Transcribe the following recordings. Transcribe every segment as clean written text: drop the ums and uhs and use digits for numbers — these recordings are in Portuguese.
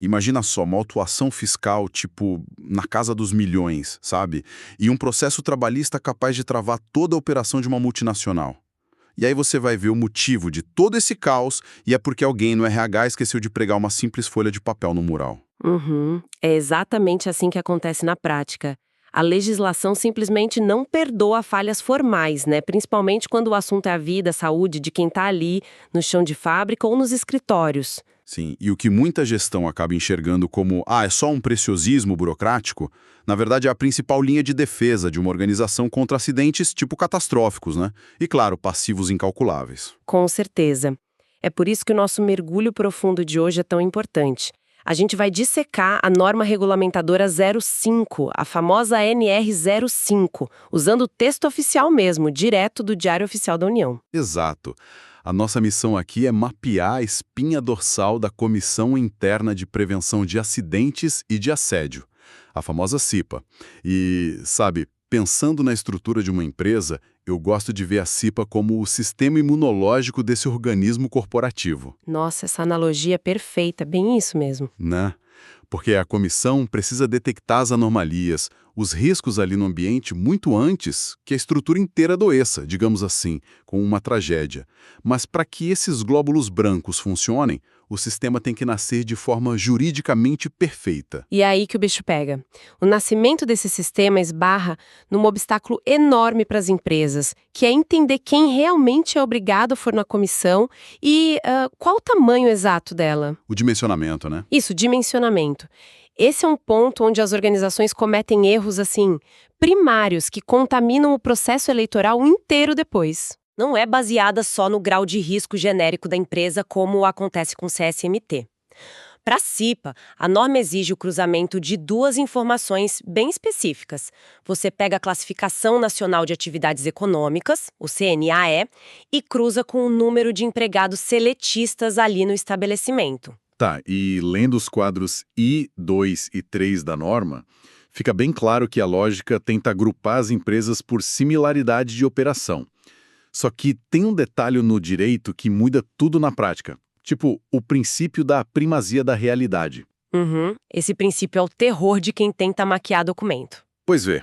Imagina só, uma autuação fiscal, tipo, na casa dos milhões, sabe? E um processo trabalhista capaz de travar toda a operação de uma multinacional. E aí você vai ver o motivo de todo esse caos e é porque alguém no RH esqueceu de pregar uma simples folha de papel no mural. Uhum. É exatamente assim que acontece na prática. A legislação simplesmente não perdoa falhas formais, né? Principalmente quando o assunto é a vida, a saúde de quem está ali, no chão de fábrica ou nos escritórios. Sim, e o que muita gestão acaba enxergando como, é só um preciosismo burocrático, na verdade é a principal linha de defesa de uma organização contra acidentes tipo catastróficos, né? E claro, passivos incalculáveis. Com certeza. É por isso que o nosso mergulho profundo de hoje é tão importante. A gente vai dissecar a norma regulamentadora 05, a famosa NR05, usando o texto oficial mesmo, direto do Diário Oficial da União. Exato. A nossa missão aqui é mapear a espinha dorsal da Comissão Interna de Prevenção de Acidentes e de Assédio, a famosa CIPA. E, sabe, pensando na estrutura de uma empresa, eu gosto de ver a CIPA como o sistema imunológico desse organismo corporativo, Nossa, essa analogia é perfeita, bem isso mesmo. né? Porque a comissão precisa detectar as anomalias, os riscos ali no ambiente muito antes que a estrutura inteira adoeça, digamos assim, com uma tragédia. Mas para que esses glóbulos brancos funcionem, o sistema tem que nascer de forma juridicamente perfeita. E é aí que o bicho pega. O nascimento desse sistema esbarra num obstáculo enorme para as empresas, que é entender quem realmente é obrigado a for na comissão e qual o tamanho exato dela. O dimensionamento, né? Isso, dimensionamento. Esse é um ponto onde as organizações cometem erros, assim, primários que contaminam o processo eleitoral inteiro depois. Não é baseada só no grau de risco genérico da empresa, como acontece com o CSMT. Para a CIPA, a norma exige o cruzamento de duas informações bem específicas. Você pega a Classificação Nacional de Atividades Econômicas, o CNAE, e cruza com o número de empregados seletistas ali no estabelecimento. Tá, e lendo os quadros I, 2 e 3 da norma, fica bem claro que a lógica tenta agrupar as empresas por similaridade de operação. Só que tem um detalhe no direito que muda tudo na prática. Tipo, o princípio da primazia da realidade. Uhum. Esse princípio é o terror de quem tenta maquiar documento. Pois é,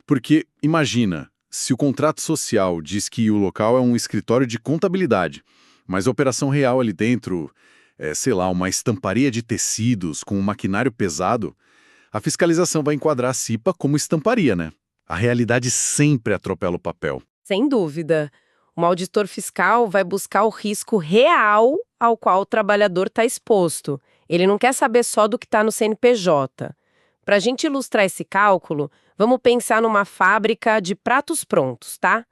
porque imagina, se o contrato social diz que o local é um escritório de contabilidade, mas a operação real ali dentro sei lá, uma estamparia de tecidos com um maquinário pesado, a fiscalização vai enquadrar a CIPA como estamparia, né? A realidade sempre atropela o papel. Sem dúvida. Um auditor fiscal vai buscar o risco real ao qual o trabalhador está exposto. Ele não quer saber só do que está no CNPJ. Para a gente ilustrar esse cálculo, vamos pensar numa fábrica de pratos prontos, tá?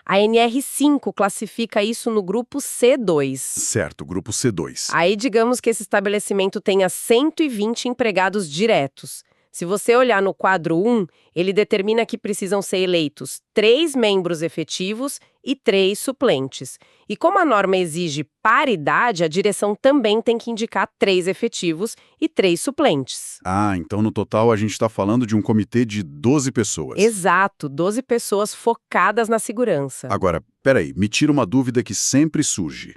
A NR5 classifica isso no grupo C2. Certo, grupo C2. Aí, digamos que esse estabelecimento tenha 120 empregados diretos. Se você olhar no quadro 1, ele determina que precisam ser eleitos 3 membros efetivos e 3 suplentes. E como a norma exige paridade, a direção também tem que indicar 3 efetivos e 3 suplentes. Então no total a gente está falando de um comitê de 12 pessoas. Exato, 12 pessoas focadas na segurança. Agora, peraí, me tira uma dúvida que sempre surge.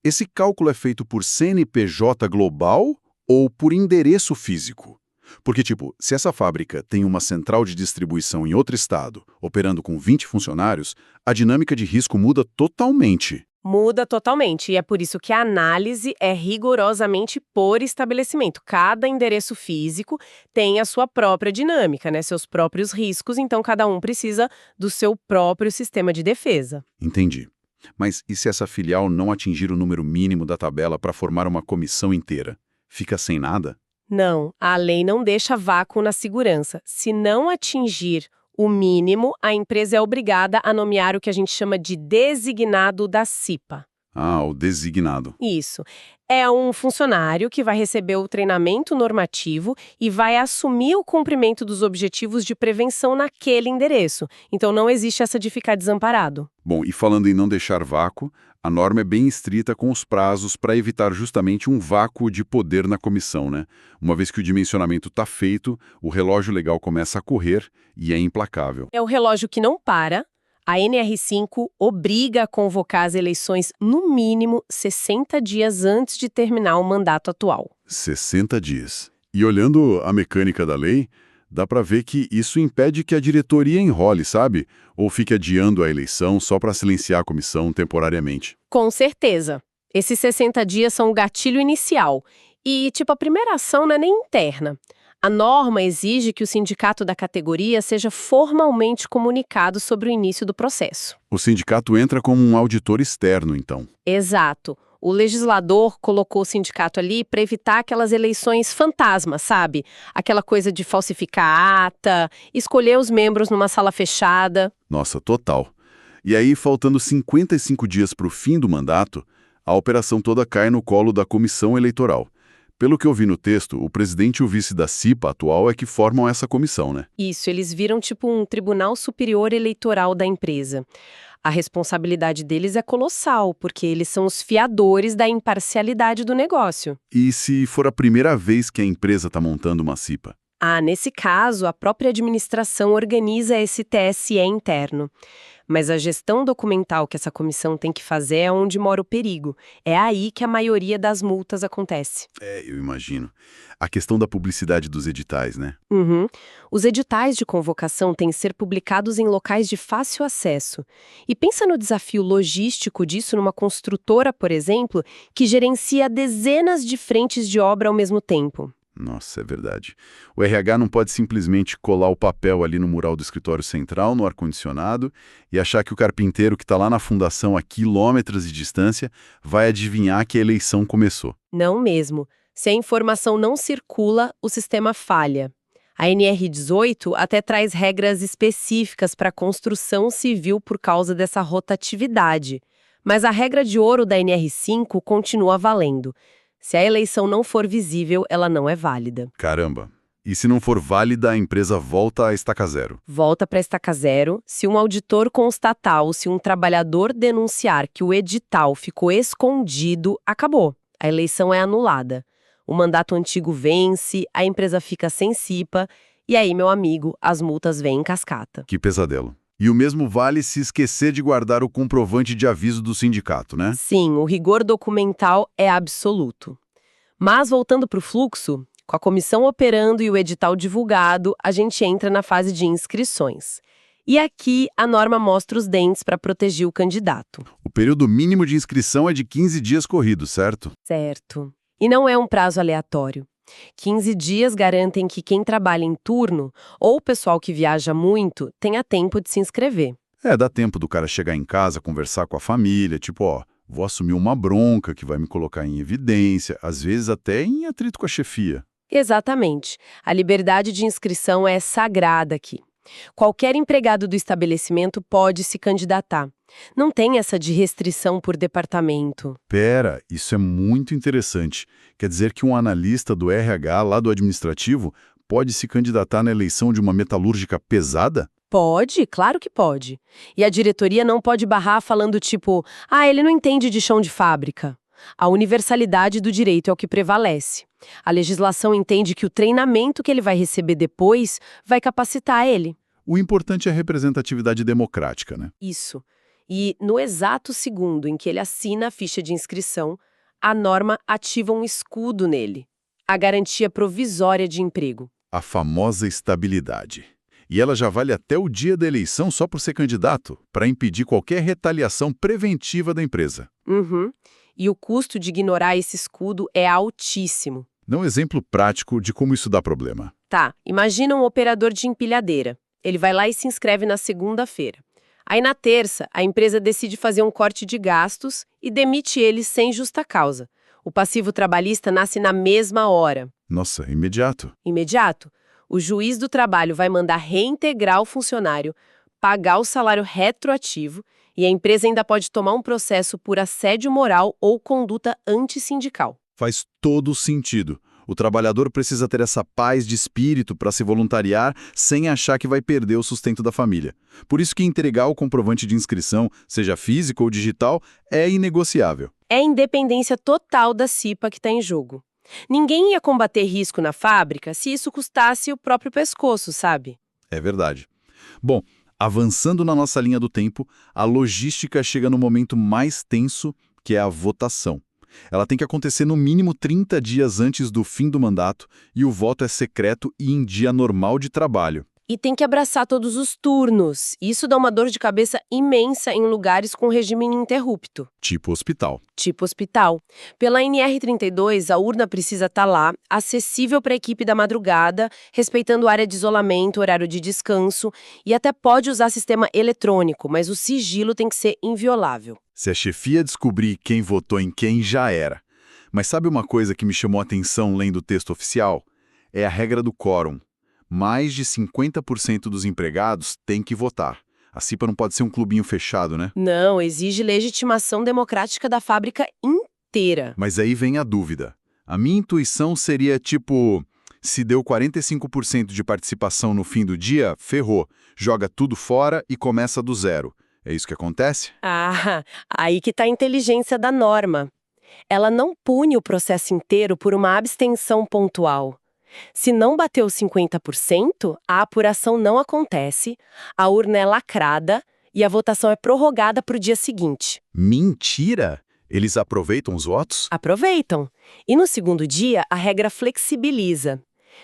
Esse cálculo é feito por CNPJ global ou por endereço físico? Porque, tipo, se essa fábrica tem uma central de distribuição em outro estado, operando com 20 funcionários, a dinâmica de risco muda totalmente. Muda totalmente, e é por isso que a análise é rigorosamente por estabelecimento. Cada endereço físico tem a sua própria dinâmica, né? Seus próprios riscos, então cada um precisa do seu próprio sistema de defesa. Entendi. Mas e se essa filial não atingir o número mínimo da tabela para formar uma comissão inteira? Fica sem nada? Não, a lei não deixa vácuo na segurança. Se não atingir o mínimo, a empresa é obrigada a nomear o que a gente chama de designado da CIPA. O designado. Isso. É um funcionário que vai receber o treinamento normativo e vai assumir o cumprimento dos objetivos de prevenção naquele endereço. Então não existe essa de ficar desamparado. Bom, e falando em não deixar vácuo, a norma é bem estrita com os prazos para evitar justamente um vácuo de poder na comissão, né? Uma vez que o dimensionamento está feito, o relógio legal começa a correr e é implacável. É o relógio que não para. A NR5 obriga a convocar as eleições no mínimo 60 dias antes de terminar o mandato atual. 60 dias. E olhando a mecânica da lei, dá para ver que isso impede que a diretoria enrole, sabe? Ou fique adiando a eleição só para silenciar a comissão temporariamente. Com certeza. Esses 60 dias são o gatilho inicial. E, a primeira ação não é nem interna. A norma exige que o sindicato da categoria seja formalmente comunicado sobre o início do processo. O sindicato entra como um auditor externo, então. Exato. O legislador colocou o sindicato ali para evitar aquelas eleições fantasmas, sabe? Aquela coisa de falsificar a ata, escolher os membros numa sala fechada. Nossa, total. E aí, faltando 55 dias para o fim do mandato, a operação toda cai no colo da comissão eleitoral. Pelo que eu vi no texto, o presidente e o vice da CIPA atual é que formam essa comissão, né? Isso, eles viram um Tribunal Superior Eleitoral da empresa. A responsabilidade deles é colossal, porque eles são os fiadores da imparcialidade do negócio. E se for a primeira vez que a empresa está montando uma CIPA? Nesse caso, a própria administração organiza esse TSE interno. Mas a gestão documental que essa comissão tem que fazer é onde mora o perigo. É aí que a maioria das multas acontece. Eu imagino. A questão da publicidade dos editais, né? Uhum. Os editais de convocação têm que ser publicados em locais de fácil acesso. E pensa no desafio logístico disso numa construtora, por exemplo, que gerencia dezenas de frentes de obra ao mesmo tempo. Nossa, é verdade. O RH não pode simplesmente colar o papel ali no mural do escritório central, no ar-condicionado, e achar que o carpinteiro que está lá na fundação a quilômetros de distância vai adivinhar que a eleição começou. Não mesmo. Se a informação não circula, o sistema falha. A NR18 até traz regras específicas para a construção civil por causa dessa rotatividade. Mas a regra de ouro da NR5 continua valendo. Se a eleição não for visível, ela não é válida. Caramba! E se não for válida, a empresa volta a estaca zero? Volta para a estaca zero se um auditor constatar ou se um trabalhador denunciar que o edital ficou escondido, acabou. A eleição é anulada. O mandato antigo vence, a empresa fica sem CIPA, e aí, meu amigo, as multas vêm em cascata. Que pesadelo. E o mesmo vale se esquecer de guardar o comprovante de aviso do sindicato, né? Sim, o rigor documental é absoluto. Mas voltando para o fluxo, com a comissão operando e o edital divulgado, a gente entra na fase de inscrições. E aqui a norma mostra os dentes para proteger o candidato. O período mínimo de inscrição é de 15 dias corridos, certo? Certo. E não é um prazo aleatório. 15 dias garantem que quem trabalha em turno ou o pessoal que viaja muito tenha tempo de se inscrever. Dá tempo do cara chegar em casa, conversar com a família, vou assumir uma bronca que vai me colocar em evidência, às vezes até em atrito com a chefia. Exatamente. A liberdade de inscrição é sagrada aqui. Qualquer empregado do estabelecimento pode se candidatar. Não tem essa de restrição por departamento. Pera, isso é muito interessante. Quer dizer que um analista do RH, lá do administrativo, pode se candidatar na eleição de uma metalúrgica pesada? Pode, claro que pode. E a diretoria não pode barrar falando ele não entende de chão de fábrica. A universalidade do direito é o que prevalece. A legislação entende que o treinamento que ele vai receber depois vai capacitar ele. O importante é a representatividade democrática, né? Isso. E no exato segundo em que ele assina a ficha de inscrição, a norma ativa um escudo nele. A garantia provisória de emprego. A famosa estabilidade. E ela já vale até o dia da eleição só por ser candidato, para impedir qualquer retaliação preventiva da empresa. Uhum. E o custo de ignorar esse escudo é altíssimo. Dá um exemplo prático de como isso dá problema. Tá, imagina um operador de empilhadeira. Ele vai lá e se inscreve na segunda-feira. Aí na terça, a empresa decide fazer um corte de gastos e demite ele sem justa causa. O passivo trabalhista nasce na mesma hora. Nossa, imediato. Imediato. O juiz do trabalho vai mandar reintegrar o funcionário, pagar o salário retroativo e a empresa ainda pode tomar um processo por assédio moral ou conduta antissindical. Faz todo sentido. O trabalhador precisa ter essa paz de espírito para se voluntariar sem achar que vai perder o sustento da família. Por isso que entregar o comprovante de inscrição, seja físico ou digital, é inegociável. É a independência total da CIPA que está em jogo. Ninguém ia combater risco na fábrica se isso custasse o próprio pescoço, sabe? É verdade. Bom, Avançando na nossa linha do tempo, a logística chega no momento mais tenso, que é a votação. Ela tem que acontecer no mínimo 30 dias antes do fim do mandato e o voto é secreto e em dia normal de trabalho. E tem que abraçar todos os turnos. Isso dá uma dor de cabeça imensa em lugares com regime ininterrupto. Tipo hospital. Tipo hospital. Pela NR32, a urna precisa estar lá, acessível para a equipe da madrugada, respeitando área de isolamento, horário de descanso, e até pode usar sistema eletrônico, mas o sigilo tem que ser inviolável. Se a chefia descobrir quem votou em quem, já era. Mas sabe uma coisa que me chamou a atenção lendo o texto oficial? É a regra do quórum. Mais de 50% dos empregados têm que votar. A CIPA não pode ser um clubinho fechado, né? Não, exige legitimação democrática da fábrica inteira. Mas aí vem a dúvida. A minha intuição seria tipo, se deu 45% de participação no fim do dia, ferrou. Joga tudo fora e começa do zero. É isso que acontece? Ah, aí que está a inteligência da norma. Ela não pune o processo inteiro por uma abstenção pontual. Se não bateu 50%, a apuração não acontece, a urna é lacrada e a votação é prorrogada para o dia seguinte. Mentira! Eles aproveitam os votos? Aproveitam. E no segundo dia, a regra flexibiliza.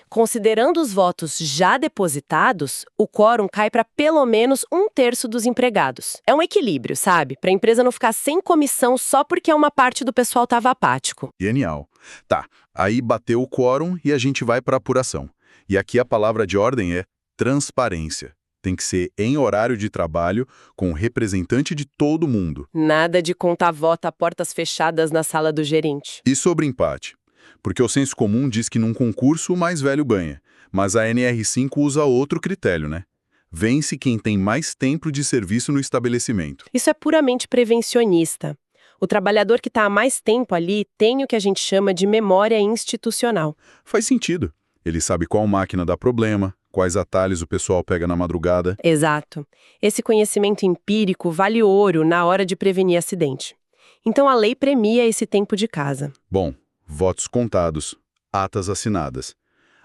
Considerando os votos já depositados, o quórum cai para pelo menos 1/3 dos empregados. É um equilíbrio, sabe? Para a empresa não ficar sem comissão só porque uma parte do pessoal estava apático. Genial. Tá, aí bateu o quórum e a gente vai para a apuração. E aqui a palavra de ordem é transparência. Tem que ser em horário de trabalho, com representante de todo mundo. Nada de contar voto a portas fechadas na sala do gerente. E sobre empate? Porque o senso comum diz que num concurso o mais velho ganha, mas a NR5 usa outro critério, né? Vence quem tem mais tempo de serviço no estabelecimento. Isso é puramente prevencionista. O trabalhador que está há mais tempo ali tem o que a gente chama de memória institucional. Faz sentido. Ele sabe qual máquina dá problema, quais atalhos o pessoal pega na madrugada. Exato. Esse conhecimento empírico vale ouro na hora de prevenir acidente. Então a lei premia esse tempo de casa. Bom, votos contados, atas assinadas.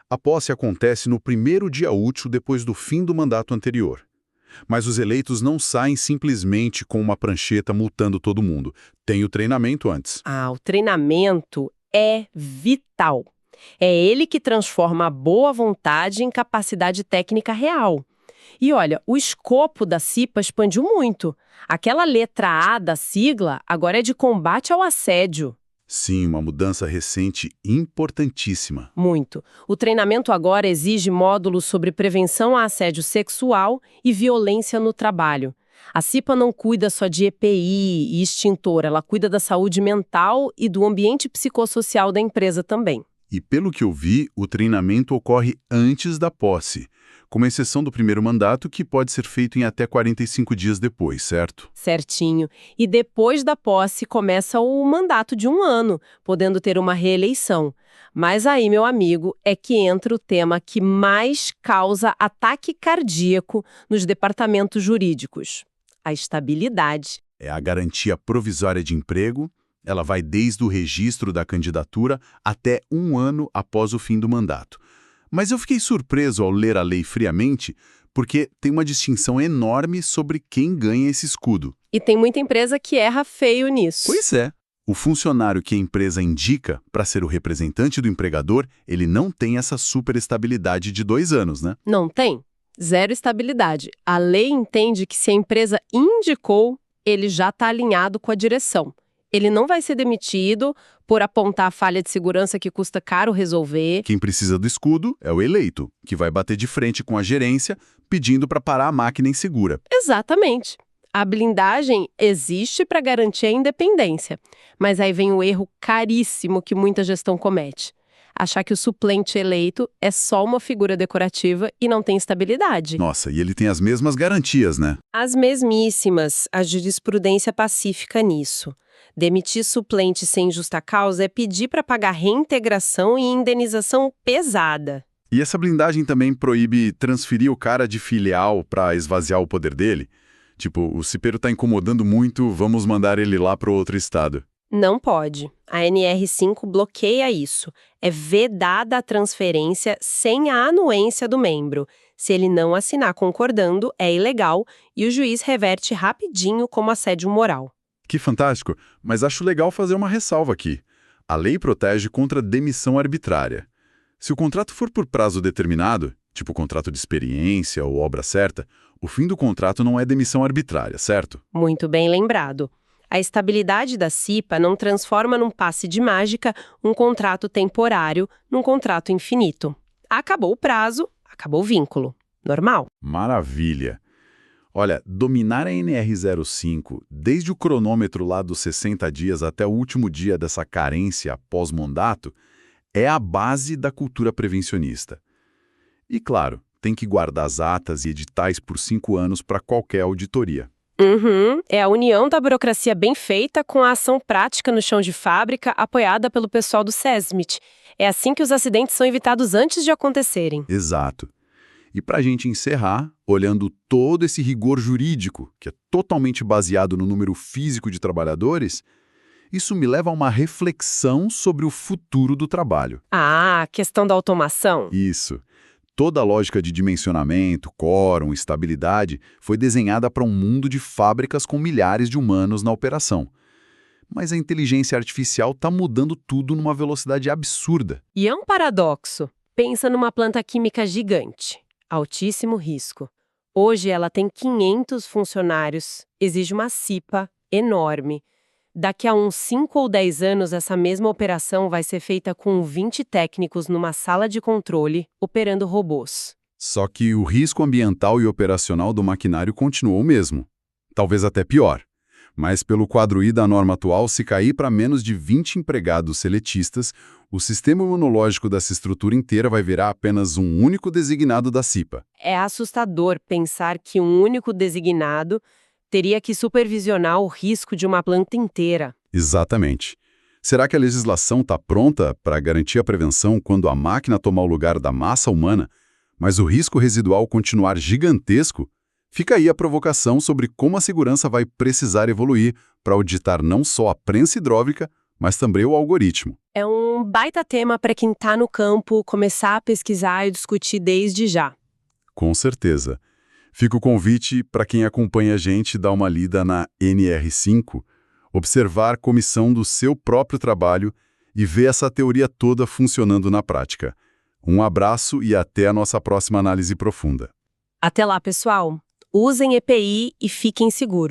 A posse acontece no primeiro dia útil depois do fim do mandato anterior. Mas os eleitos não saem simplesmente com uma prancheta multando todo mundo. Tem o treinamento antes. Ah, o treinamento é vital. É ele que transforma a boa vontade em capacidade técnica real. E olha, o escopo da CIPA expandiu muito. Aquela letra A da sigla agora é de combate ao assédio. Sim, uma mudança recente importantíssima. Muito. O treinamento agora exige módulos sobre prevenção a assédio sexual e violência no trabalho. A CIPA não cuida só de EPI e extintor, ela cuida da saúde mental e do ambiente psicossocial da empresa também. E pelo que eu vi, o treinamento ocorre antes da posse, com exceção do primeiro mandato, que pode ser feito em até 45 dias depois, certo? Certinho. E depois da posse começa o mandato de 1 ano, podendo ter uma reeleição. Mas aí, meu amigo, é que entra o tema que mais causa ataque cardíaco nos departamentos jurídicos: a estabilidade. É a garantia provisória de emprego. Ela vai desde o registro da candidatura até 1 ano após o fim do mandato. Mas eu fiquei surpreso ao ler a lei friamente, porque tem uma distinção enorme sobre quem ganha esse escudo. E tem muita empresa que erra feio nisso. Pois é. O funcionário que a empresa indica para ser o representante do empregador, ele não tem essa superestabilidade de 2 anos, né? Não tem. Zero estabilidade. A lei entende que se a empresa indicou, ele já está alinhado com a direção. Ele não vai ser demitido por apontar a falha de segurança que custa caro resolver. Quem precisa do escudo é o eleito, que vai bater de frente com a gerência, pedindo para parar a máquina insegura. Exatamente. A blindagem existe para garantir a independência. Mas aí vem o erro caríssimo que muita gestão comete: achar que o suplente eleito é só uma figura decorativa e não tem estabilidade. Nossa, e ele tem as mesmas garantias, né? As mesmíssimas, a jurisprudência pacífica nisso. Demitir suplente sem justa causa é pedir para pagar reintegração e indenização pesada. E essa blindagem também proíbe transferir o cara de filial para esvaziar o poder dele? Tipo, o cipeiro está incomodando muito, vamos mandar ele lá para outro estado. Não pode. A NR5 bloqueia isso. É vedada a transferência sem a anuência do membro. Se ele não assinar concordando, é ilegal e o juiz reverte rapidinho como assédio moral. Que fantástico, mas acho legal fazer uma ressalva aqui. A lei protege contra demissão arbitrária. Se o contrato for por prazo determinado, tipo contrato de experiência ou obra certa, o fim do contrato não é demissão arbitrária, certo? Muito bem lembrado. A estabilidade da CIPA não transforma num passe de mágica um contrato temporário num contrato infinito. Acabou o prazo, acabou o vínculo. Normal. Maravilha! Olha, dominar a NR05, desde o cronômetro lá dos 60 dias até o último dia dessa carência pós-mandato, é a base da cultura prevencionista. E, claro, tem que guardar as atas e editais por 5 anos para qualquer auditoria. É a união da burocracia bem feita com a ação prática no chão de fábrica apoiada pelo pessoal do SESMIT. É assim que os acidentes são evitados antes de acontecerem. Exato. E para a gente encerrar, olhando todo esse rigor jurídico, que é totalmente baseado no número físico de trabalhadores, isso me leva a uma reflexão sobre o futuro do trabalho. Ah, a questão da automação. Isso. Toda a lógica de dimensionamento, quórum, estabilidade foi desenhada para um mundo de fábricas com milhares de humanos na operação. Mas a inteligência artificial está mudando tudo numa velocidade absurda. E é um paradoxo. Pensa numa planta química gigante. Altíssimo risco. Hoje ela tem 500 funcionários, exige uma CIPA enorme. Daqui a uns 5 ou 10 anos, essa mesma operação vai ser feita com 20 técnicos numa sala de controle, operando robôs. Só que o risco ambiental e operacional do maquinário continuou o mesmo. Talvez até pior. Mas pelo quadro I da norma atual, se cair para menos de 20 empregados seletistas, o sistema imunológico dessa estrutura inteira vai virar apenas um único designado da CIPA. É assustador pensar que um único designado teria que supervisionar o risco de uma planta inteira. Exatamente. Será que a legislação está pronta para garantir a prevenção quando a máquina tomar o lugar da massa humana, mas o risco residual continuar gigantesco? Fica aí a provocação sobre como a segurança vai precisar evoluir para auditar não só a prensa hidráulica, mas também o algoritmo. É um baita tema para quem está no campo começar a pesquisar e discutir desde já. Com certeza. Fica o convite para quem acompanha a gente dar uma lida na NR5, observar a comissão do seu próprio trabalho e ver essa teoria toda funcionando na prática. Um abraço e até a nossa próxima análise profunda. Até lá, pessoal! Usem EPI e fiquem seguros.